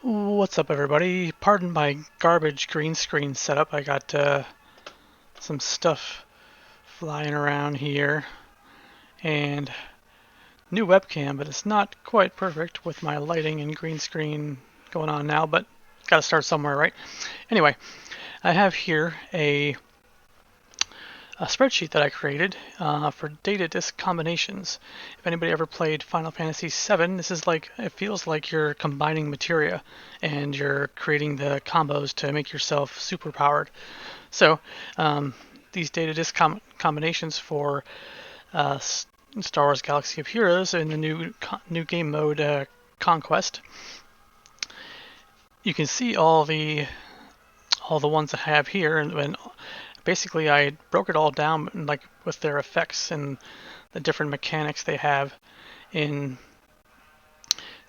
What's up, everybody? Pardon my garbage green screen setup. I got some stuff flying around here and new webcam, but it's not quite perfect with my lighting and green screen going on now, but gotta start somewhere, right? Anyway, I have here a spreadsheet that I created for data disk combinations. If anybody ever played Final Fantasy VII, this is like, it feels like you're combining materia and you're creating the combos to make yourself super powered. So these data disk combinations for Star Wars Galaxy of Heroes in the new game mode Conquest. You can see all the ones I have here, and basically I broke it all down like with their effects and the different mechanics they have in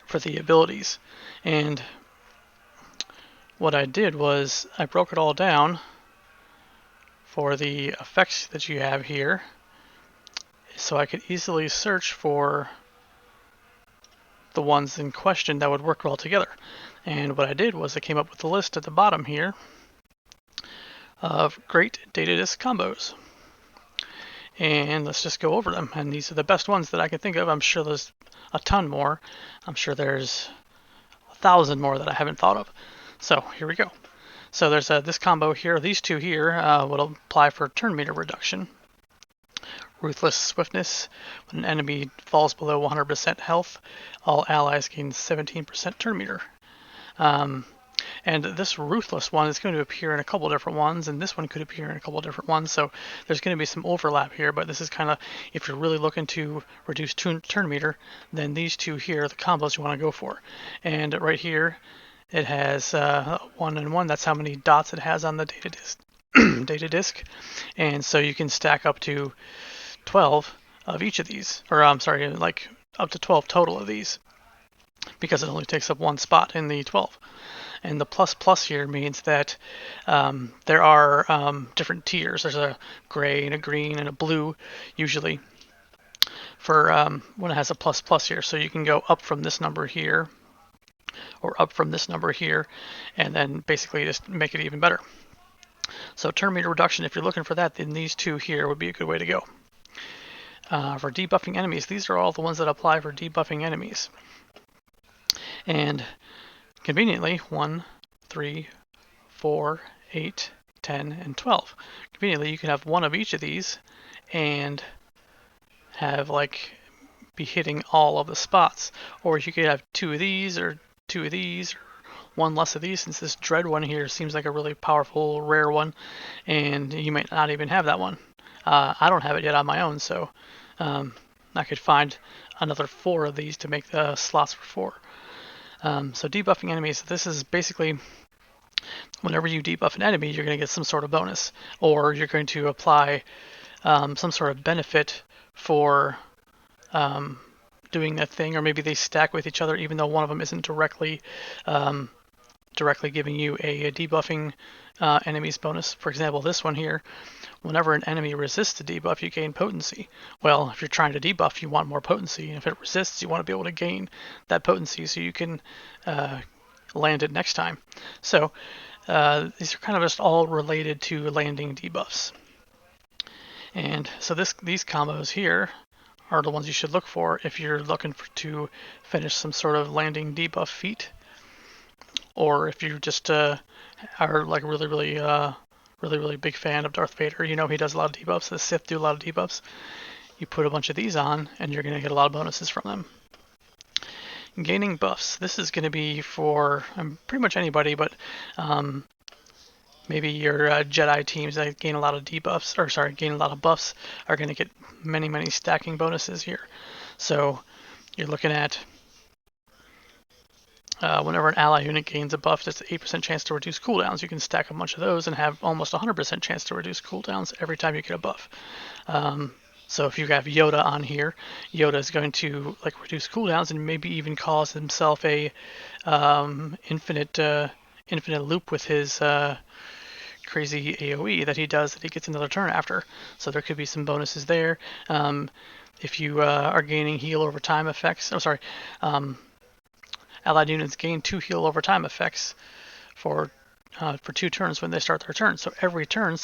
for the abilities. And what I did was I broke it all down for the effects that you have here, so I could easily search for the ones in question that would work well together. And what I did was I came up with a list at the bottom here of great data disk combos. And let's just go over them. And these are the best ones that I can think of. I'm sure there's a ton more. I'm sure there's 1,000 more that I haven't thought of. So here we go. So there's this combo here. These two here will apply for Terminator Reduction. Ruthless Swiftness. When an enemy falls below 100% health, all allies gain 17% turn meter. And this Ruthless one is going to appear in a couple different ones, and this one could appear in a couple different ones, so there's going to be some overlap here, but this is kind of, if you're really looking to reduce turn meter, then these two here are the combos you want to go for. And right here, it has 1 and 1. That's how many dots it has on the data disk. And so you can stack up to 12 of each of these, or I'm sorry, like up to 12 total of these, because it only takes up one spot in the 12. And the plus here means that there are different tiers. There's a gray and a green and a blue usually for when it has a plus here. So you can go up from this number here or up from this number here, and then basically just make it even better. So turn meter reduction, if you're looking for that, then these two here would be a good way to go. For debuffing enemies, these are all the ones that apply for debuffing enemies. And conveniently, 1, 3, 4, 8, 10, and 12. Conveniently, you can have one of each of these and have be hitting all of the spots. Or you could have 2 of these, or 2 of these, or 1 less of these, since this Dread one here seems like a really powerful, rare one, and you might not even have that one. I don't have it yet on my own, so I could find another 4 of these to make the slots for 4. So debuffing enemies, this is basically whenever you debuff an enemy, you're going to get some sort of bonus, or you're going to apply some sort of benefit for doing that thing, or maybe they stack with each other even though one of them isn't directly giving you a debuffing enemy's bonus. For example, this one here, whenever an enemy resists a debuff, you gain potency. Well, if you're trying to debuff, you want more potency, and if it resists, you want to be able to gain that potency so you can land it next time. So these are kind of just all related to landing debuffs. And so these combos here are the ones you should look for if you're looking to finish some sort of landing debuff feat, or if you just are like really big fan of Darth Vader. You know he does a lot of debuffs. The Sith do a lot of debuffs. You put a bunch of these on, and you're going to get a lot of bonuses from them. Gaining buffs. This is going to be for pretty much anybody, but maybe your Jedi teams that gain a lot of debuffs, or sorry, gain a lot of buffs, are going to get many stacking bonuses here. So you're looking at whenever an ally unit gains a buff, that's an 8% chance to reduce cooldowns. You can stack a bunch of those and have almost 100% chance to reduce cooldowns every time you get a buff. So if you have Yoda on here, Yoda is going to reduce cooldowns and maybe even cause himself a infinite loop with his crazy AoE that he does that he gets another turn after. So there could be some bonuses there. If you are gaining heal over time effects, allied units gain 2 heal over time effects for 2 turns when they start their turn. So every turn,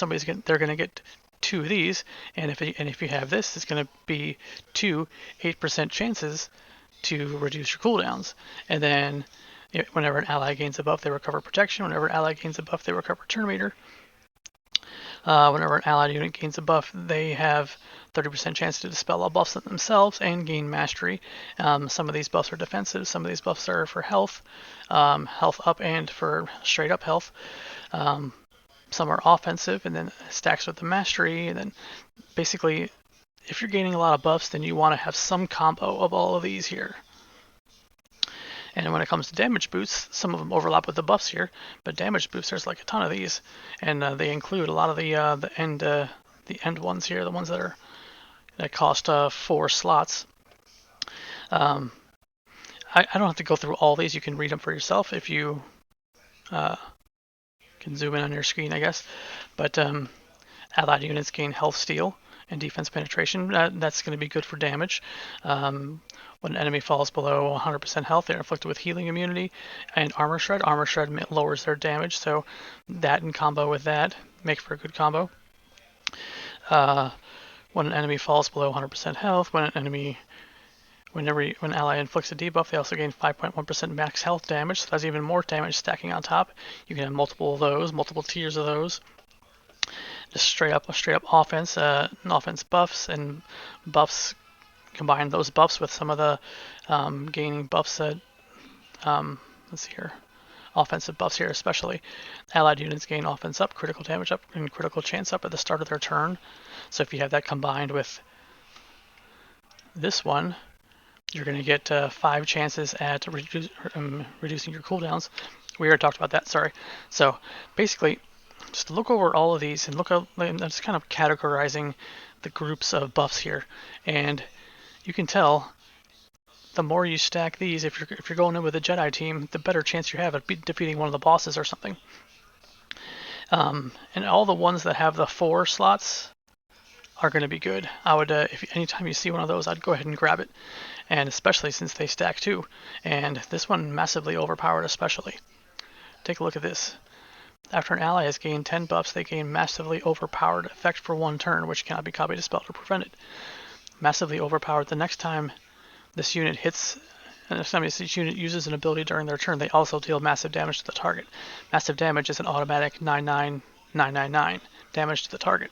they're going to get 2 of these, and if you have this, it's going to be 2 8% chances to reduce your cooldowns. And then whenever an ally gains a buff, they recover protection. Whenever an ally gains a buff, they recover Terminator. Whenever an allied unit gains a buff, they have 30% chance to dispel all buffs themselves and gain mastery. Some of these buffs are defensive, some of these buffs are for health, health up and for straight up health. Some are offensive and then stacks with the mastery. And then basically, if you're gaining a lot of buffs, then you want to have some combo of all of these here. And when it comes to damage boosts, some of them overlap with the buffs here, but damage boosts, there's like a ton of these, and they include a lot of the end ones here, the ones that cost 4 slots. I don't have to go through all these. You can read them for yourself if you can zoom in on your screen, I guess. But allied units gain health steal and defense penetration. That's going to be good for damage. When an enemy falls below 100% health, they're inflicted with healing immunity and armor shred. Armor shred lowers their damage, so that in combo with that make for a good combo. When an enemy falls below 100% health, when ally inflicts a debuff, they also gain 5.1% max health damage, so that's even more damage stacking on top. You can have multiple of those, multiple tiers of those. Just straight up offense, offense buffs, and buffs. Combine those buffs with some of the gaining buffs that, let's see here, offensive buffs here especially. Allied units gain offense up, critical damage up, and critical chance up at the start of their turn. So if you have that combined with this one, you're going to get 5 chances at reducing your cooldowns. We already talked about that, sorry. So basically, just look over all of these and I'm just kind of categorizing the groups of buffs here. And you can tell the more you stack these, if you're going in with a Jedi team, the better chance you have at defeating one of the bosses or something. And all the ones that have the 4 slots are going to be good. I would, anytime you see one of those, I'd go ahead and grab it, and especially since they stack too. And this one massively overpowered, especially. Take a look at this. After an ally has gained 10 buffs, they gain massively overpowered effect for 1 turn, which cannot be copied, dispelled, or prevented. Massively overpowered. The next time this unit hits, and next time this unit uses an ability during their turn, they also deal massive damage to the target. Massive damage is an automatic 99999 damage to the target.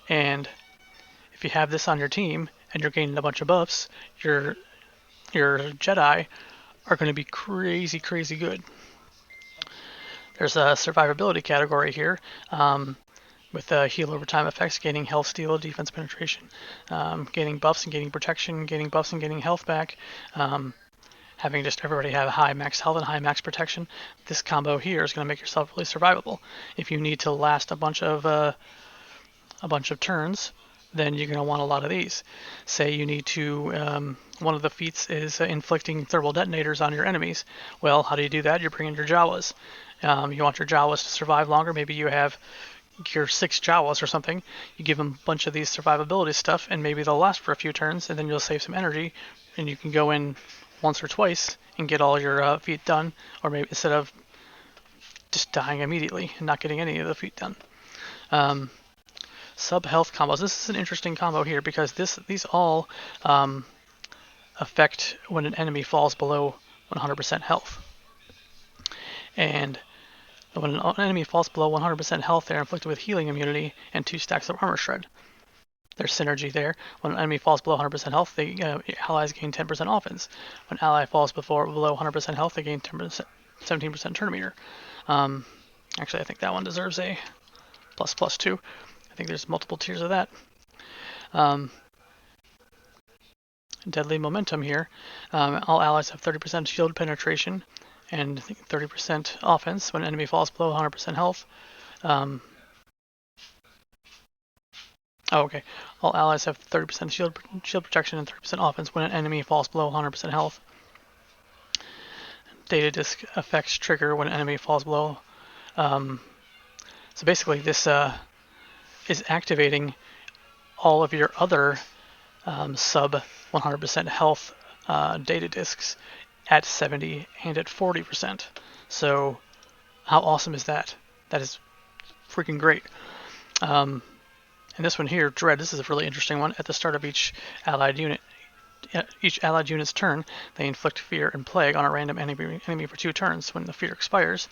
And if you have this on your team and you're gaining a bunch of buffs, your Jedi are going to be crazy good. There's a survivability category here. With heal over time effects, gaining health steal, defense penetration, gaining buffs and gaining protection, gaining buffs and gaining health back, having just everybody have high max health and high max protection. This combo here is going to make yourself really survivable. If you need to last a bunch of turns, then you're going to want a lot of these. Say you need to, one of the feats is inflicting thermal detonators on your enemies. Well, how do you do that? You're bringing your Jawas. You want your Jawas to survive longer. Maybe you have your 6 Jawas or something. You give them a bunch of these survivability stuff, and maybe they'll last for a few turns, and then you'll save some energy, and you can go in once or twice and get all your feat done, or maybe instead of just dying immediately and not getting any of the feat done. Sub-health combos. This is an interesting combo here because these all affect when an enemy falls below 100% health. And when an enemy falls below 100% health, they're inflicted with healing immunity and 2 stacks of armor shred. There's synergy there. When an enemy falls below 100% health, allies gain 10% offense. When an ally falls below 100% health, they gain 17% Terminator. Actually, I think that one deserves a ++2. I think there's multiple tiers of that. Deadly momentum here. All allies have 30% shield penetration and 30% offense when an enemy falls below 100% health. Okay. All allies have 30% shield protection and 30% offense when an enemy falls below 100% health. Data disk effects trigger when an enemy falls below. So basically, this is activating all of your other sub 100% health data disks at 70 and at 40%. So how awesome is that? That is freaking great. And this one here, Dread, this is a really interesting one. At the start of each allied unit's turn, they inflict fear and plague on a random enemy for 2 turns. When the fear expires,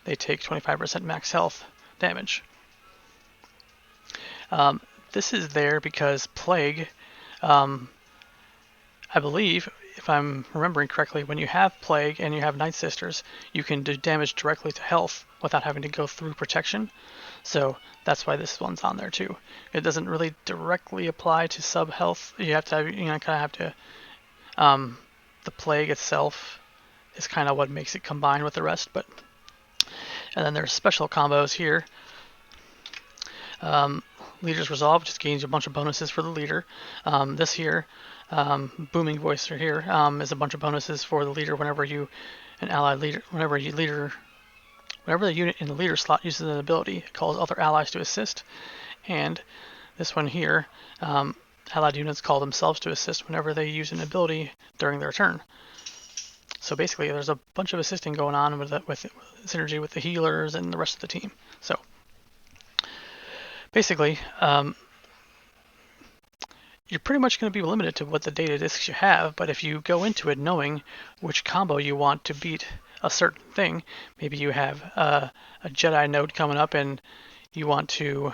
they take 25% max health damage. This is there because plague, I believe, if I'm remembering correctly, when you have plague and you have Night Sisters, you can do damage directly to health without having to go through protection. So that's why this one's on there too. It doesn't really directly apply to sub health. You have to, kind of have to. The plague itself is kind of what makes it combine with the rest. But and then there's special combos here. Leader's Resolve just gains a bunch of bonuses for the leader. This here, Booming Voice right here, is a bunch of bonuses for the leader whenever the unit in the leader slot uses an ability, it calls other allies to assist. And this one here, allied units call themselves to assist whenever they use an ability during their turn. So basically, there's a bunch of assisting going on with synergy with the healers and the rest of the team. So basically, you're pretty much going to be limited to what the data discs you have, but if you go into it knowing which combo you want to beat a certain thing, maybe you have a Jedi node coming up and you want to,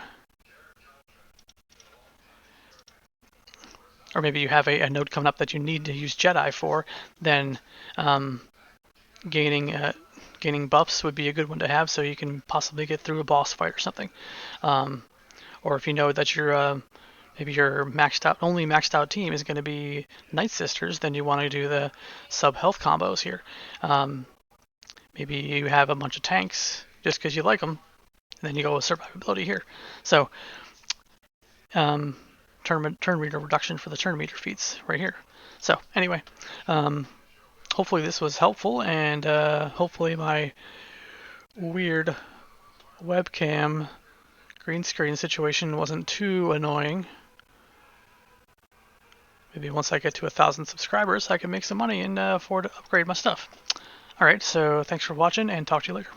or maybe you have a node coming up that you need to use Jedi for, then gaining buffs would be a good one to have so you can possibly get through a boss fight or something. Or if you know that maybe your only maxed out team is going to be Night Sisters, then you want to do the sub health combos here. Maybe you have a bunch of tanks just because you like them, and then you go with survivability here. So turn meter reduction for the turn meter feats right here. So anyway, hopefully this was helpful, and hopefully my weird webcam green screen situation wasn't too annoying. Maybe once I get to 1,000 subscribers, I can make some money and afford to upgrade my stuff. Alright, so thanks for watching, and talk to you later.